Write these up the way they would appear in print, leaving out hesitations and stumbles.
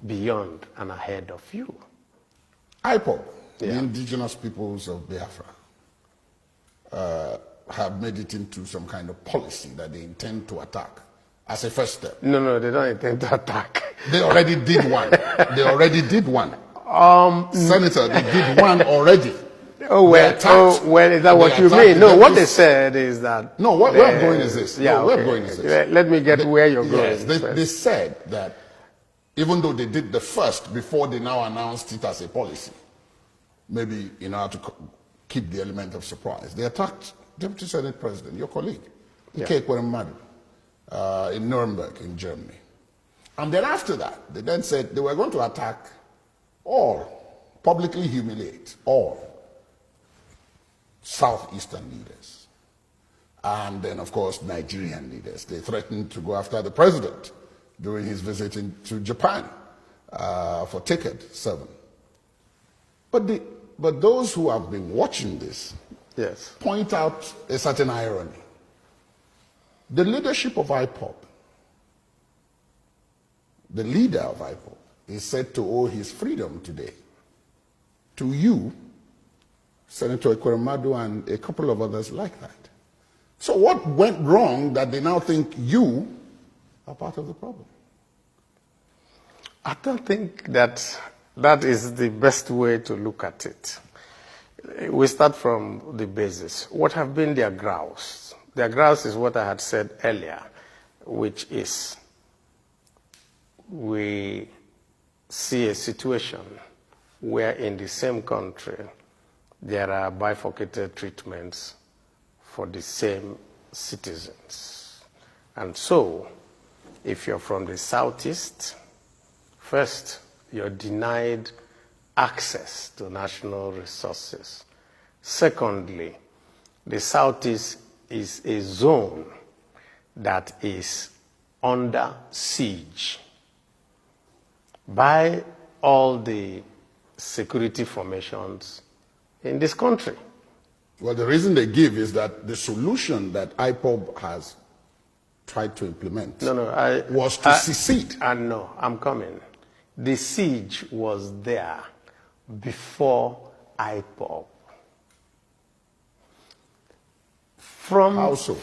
beyond and ahead of you. IPOB, the indigenous peoples of Biafra, have made it into some kind of policy that they intend to attack as a first step. No, they don't intend to attack. They already did one. They already did one. Senator, they did one already. Oh, well, is that what you mean? No, what they said is that... No, where I'm going is this. Yeah, no, where I'm going is this. Let me get where you're going. Yes, they said that even though they did the first before they now announced it as a policy, maybe in order to keep the element of surprise, they attacked Deputy Senate President, your colleague, Ike Ekweremadu, in Nuremberg, in Germany. And then after that, they then said they were going to attack all, publicly humiliate all Southeastern leaders. And then, of course, Nigerian leaders. They threatened to go after the president during his visit to Japan for Ticket 7. But those who have been watching this point out a certain irony. The leadership of IPOB, the leader of IPOB, is said to owe his freedom today to you, Senator Ekweremadu, and a couple of others like that. So what went wrong that they now think you are part of the problem? I don't think that is the best way to look at it. We start from the basis. What have been their grouse? Their grouse is what I had said earlier, which is we see a situation where in the same country there are bifurcated treatments for the same citizens. And so, if you're from the Southeast, first, you're denied access to national resources. Secondly, the Southeast is a zone that is under siege by all the security formations in this country. Well, the reason they give is that the solution that IPOB has tried to implement was to secede. No, I'm coming. The siege was there before IPOB. How so?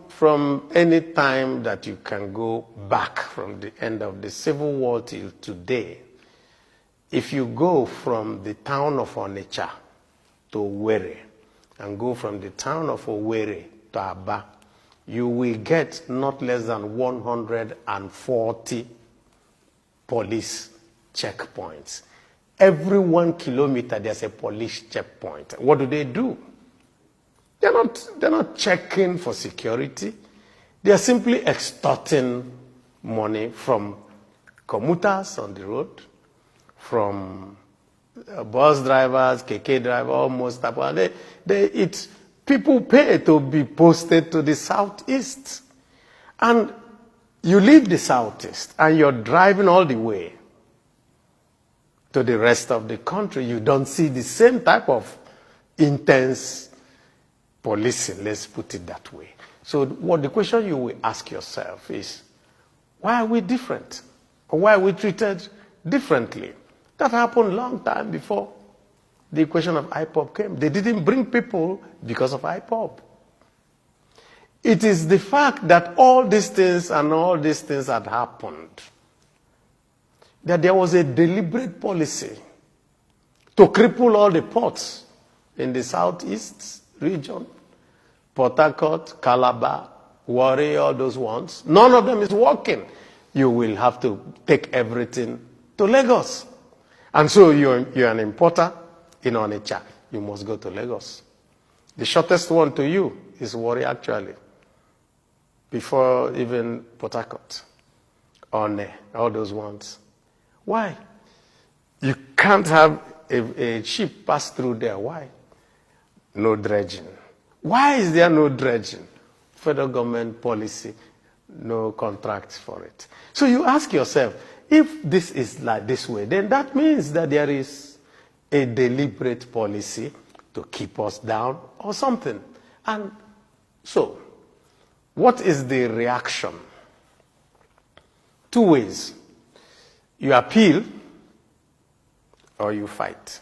From any time that you can go back from the end of the Civil War till today, if you go from the town of Onitsha to Owerri and go from the town of Owerri to Aba, you will get not less than 140 police checkpoints. Every 1 kilometer, there's a police checkpoint. What do? They're not checking for security. They are simply extorting money from commuters on the road, from bus drivers, KK drivers, almost. People pay to be posted to the Southeast. And you leave the Southeast and you're driving all the way to the rest of the country. You don't see the same type of intense policing, let's put it that way. So the question you will ask yourself is, why are we different? Or why are we treated differently? That happened a long time before the question of IPOB came. They didn't bring people because of IPOB. It is the fact that all these things had happened, that there was a deliberate policy to cripple all the ports in the Southeast region, Port Harcourt, Calabar, Warri, all those ones. None of them is working. You will have to take everything to Lagos. And so you're an importer in Onitsha. You must go to Lagos. The shortest one to you is Warri, actually, before even Port Harcourt, One, all those ones. Why? You can't have a ship pass through there. Why? No dredging. Why is there no dredging? Federal government policy, no contracts for it. So you ask yourself, if this is like this way, then that means that there is a deliberate policy to keep us down or something. And so, what is the reaction? Two ways. You appeal or you fight.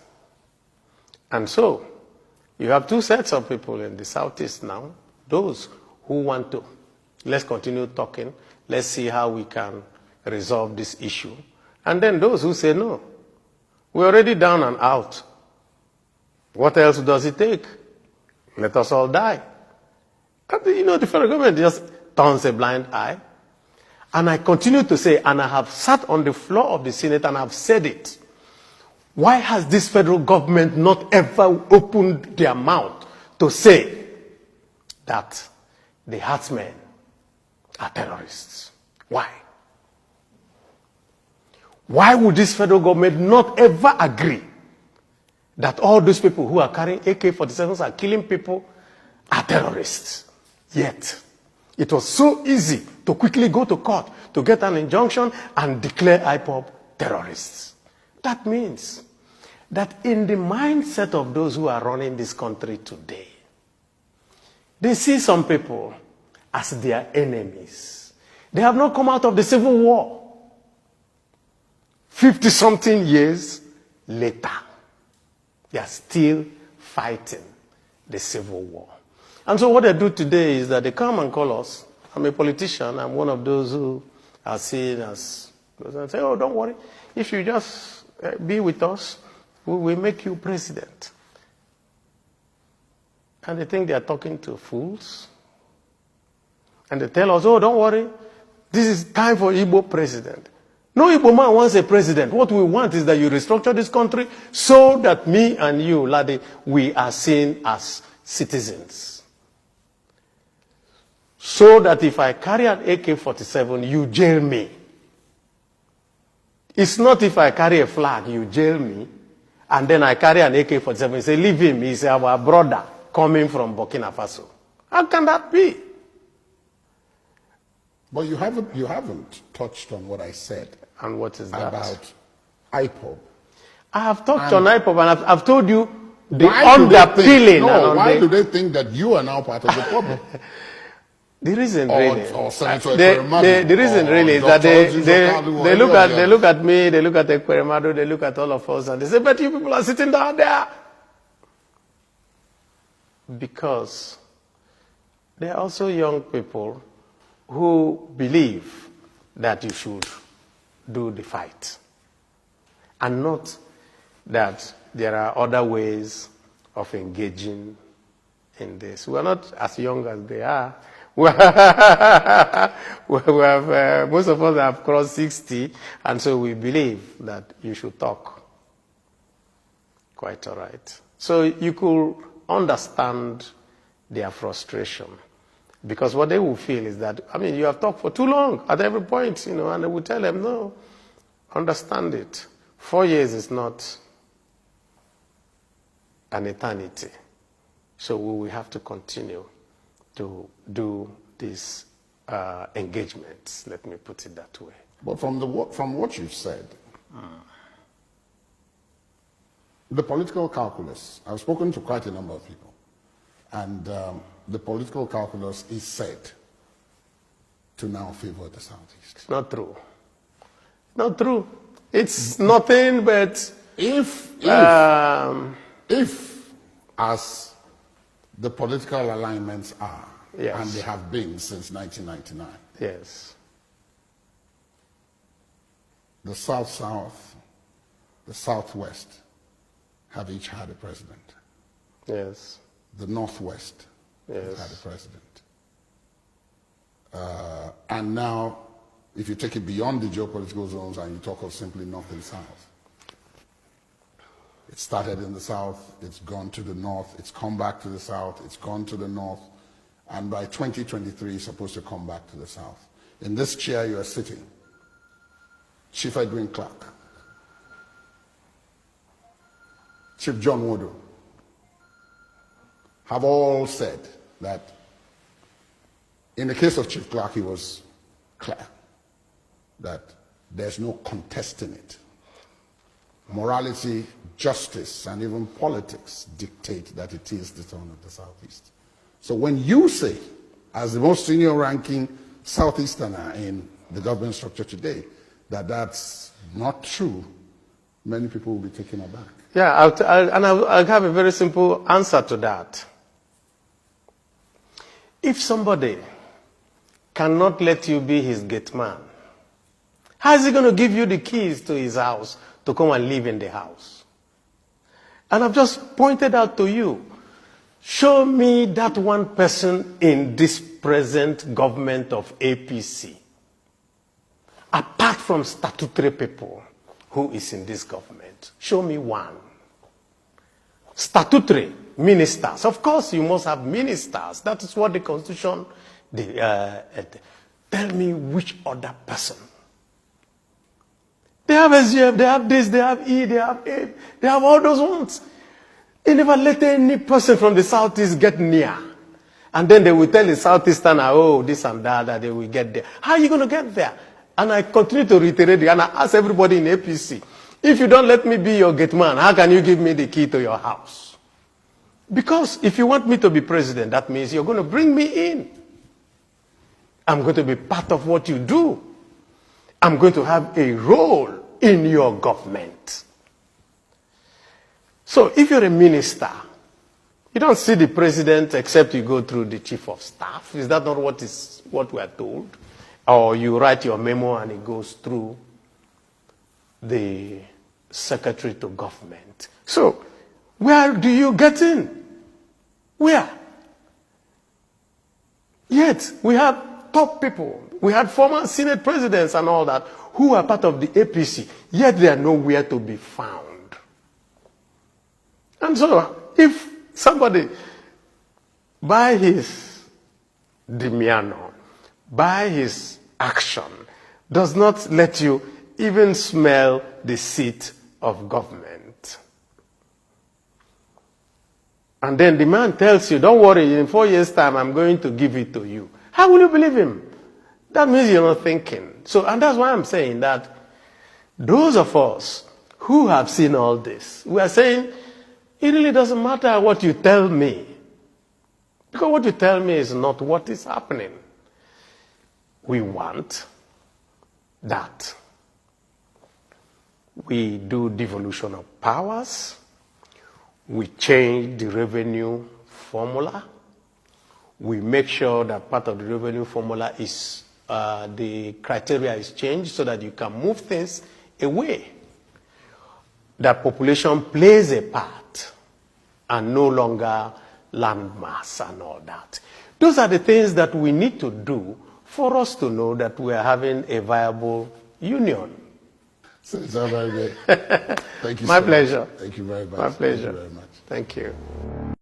And so, you have two sets of people in the Southeast now. Those who want to, let's continue talking, let's see how we can resolve this issue. And then those who say, no, we're already down and out. What else does it take? Let us all die. And, the federal government just turns a blind eye. And I continue to say, and I have sat on the floor of the Senate and I've said it, why has this federal government not ever opened their mouth to say that the herdsmen are terrorists? Why? Why would this federal government not ever agree that all those people who are carrying AK-47s are killing people are terrorists? Yet, it was so easy to quickly go to court to get an injunction and declare IPOB terrorists. That means that in the mindset of those who are running this country today, they see some people as their enemies. They have not come out of the Civil War. 50-something years later, they are still fighting the Civil War. And so what they do today is that they come and call us. I'm a politician. I'm one of those who are seen as, and say, oh, don't worry. If you just be with us, we will make you president. And they think they are talking to fools. And they tell us, oh, don't worry. This is time for Igbo president. No Igbo man wants a president. What we want is that you restructure this country so that me and you, Ladi, we are seen as citizens. So that if I carry an AK-47, you jail me. It's not if I carry a flag, you jail me, and then I carry an AK-47, you say, leave him, he's our brother coming from Burkina Faso. How can that be? But you haven't touched on what I said. And what is that? About IPOB. I have touched on IPOB, and I've told you the why underpilling. Why do they think that you are now part of the problem? The reason really, the reason really is that they look at me, they look at Ekweremadu, they look at all of us, and they say, but you people are sitting down there. Because there are also young people who believe that you should do the fight. And not that there are other ways of engaging in this. We are not as young as they are. Most of us have crossed 60, and so we believe that you should talk. Quite all right. So you could understand their frustration. Because what they will feel is that, you have talked for too long at every point, and they will tell them, no, understand it. 4 years is not an eternity. So we will have to continue to do these engagements, let me put it that way. But from what you've said, the political calculus, I've spoken to quite a number of people, and the political calculus is said to now favor the Southeast. It's not true. Not true. It's nothing but... If as the political alignments are, yes, and they have been since 1999. Yes. The South-South, the Southwest have each had a president. Yes. The Northwest yes, has had a president. And now, if you take it beyond the geopolitical zones and you talk of simply North and South, it started in the South, it's gone to the North, it's come back to the South, it's gone to the North, and by 2023 it's supposed to come back to the South. In this chair you are sitting, Chief Edwin Clark, Chief John Wodo, have all said that in the case of Chief Clark, he was clear that there's no contesting it. Morality, justice, and even politics dictate that it is the turn of the Southeast. So when you say, as the most senior ranking Southeasterner in the government structure today, that that's not true, many people will be taken aback. Yeah, I'll have a very simple answer to that. If somebody cannot let you be his gate man, how is he going to give you the keys to his house to come and live in the house? And I've just pointed out to you, show me that one person in this present government of APC, apart from statutory people, who is in this government. Show me one. Statutory ministers. Of course, you must have ministers. That is what the Constitution. Tell me which other person. They have SGF, they have this, they have E, they have A, they have all those ones. They never let any person from the Southeast get near. And then they will tell the Southeasterner, oh, this and that they will get there. How are you going to get there? And I continue to reiterate, and I ask everybody in APC, if you don't let me be your gate man, how can you give me the key to your house? Because if you want me to be president, that means you're going to bring me in. I'm going to be part of what you do. I'm going to have a role in your government. So if you're a minister, you don't see the president except you go through the chief of staff. Is that not what we are told? Or you write your memo and it goes through the secretary to government. So where do you get in? Where? Yet we have top people. We had former Senate presidents and all that who are part of the APC, yet they are nowhere to be found. And so if somebody, by his demeanor, by his action, does not let you even smell the seat of government, and then the man tells you, don't worry, in 4 years' time, I'm going to give it to you. How will you believe him? That means you're not thinking. So, and that's why I'm saying that those of us who have seen all this, we are saying, it really doesn't matter what you tell me. Because what you tell me is not what is happening. We want that we do devolution of powers, we change the revenue formula, we make sure that part of the revenue formula is, the criteria is changed so that you can move things away. That population plays a part and no longer land mass and all that. Those are the things that we need to do for us to know that we are having a viable union. Senator Abaribe, thank you My so pleasure. much. Thank you very much. My pleasure. Thank you very much. Thank you.